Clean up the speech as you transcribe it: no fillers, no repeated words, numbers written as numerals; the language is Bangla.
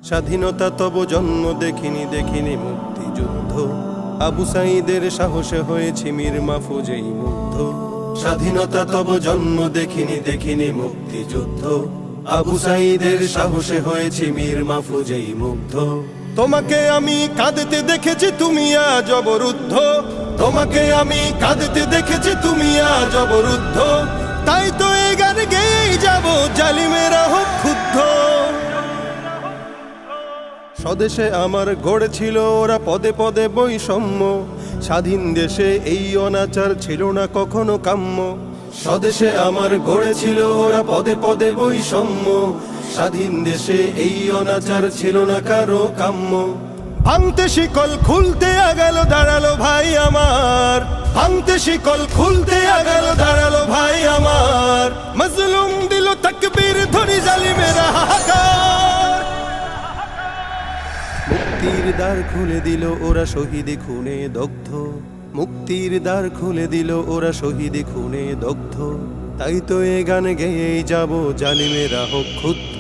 স্বাধীনতা তব জন্ম দেখিনি দেখিনি মুক্তিযুদ্ধ, আবু সাঈদের সাহসে হয়েছি মীর মাহফুজেই মুগ্ধ। স্বাধীনতা তব জন্ম দেখিনি দেখিনি মুক্তিযুদ্ধ, আবু সাঈদের সাহসে হয়েছি মীর মাহফুজেই মুগ্ধ। তোমাকে আমি কাঁদতে দেখেছি তুমি আজ অবরুদ্ধ, তোমাকে আমি কাঁদতে দেখেছি তুমি আজ অবরুদ্ধ। তাই তো এই গান গেয়েই যাব জালিমেরা হোক ক্ষুব্ধ। স্বদেশে আমার গড়েছিল ওরা পদে পদে বৈষম্য, স্বাধীন দেশে এই অনাচার ছিল না কখনো কাম্য। স্বদেশে আমার গড়েছিল ওরা পদে পদে বৈষম্য, স্বাধীন দেশে এই অনাচার ছিল না কারো কাম্য। ভাঙতে শিকল খুলতে আগাল দাঁড়ালো ভাই আমার, ভাঙতে শিকল খুলতে আগাল দাঁড়ালো ভাই আমার। মজলুম দিল তাকবীর ধরি জালিমেরা হাহাকার। মুক্তির দ্বার খুলে দিল ওরা শহীদ খুনে দগ্ধ, মুক্তির দ্বার খুলে দিল ওরা শহীদ খুনে দগ্ধ। তাই তো এ গান গেয়েই যাব জালিমেরা হোক ক্ষুব্ধ।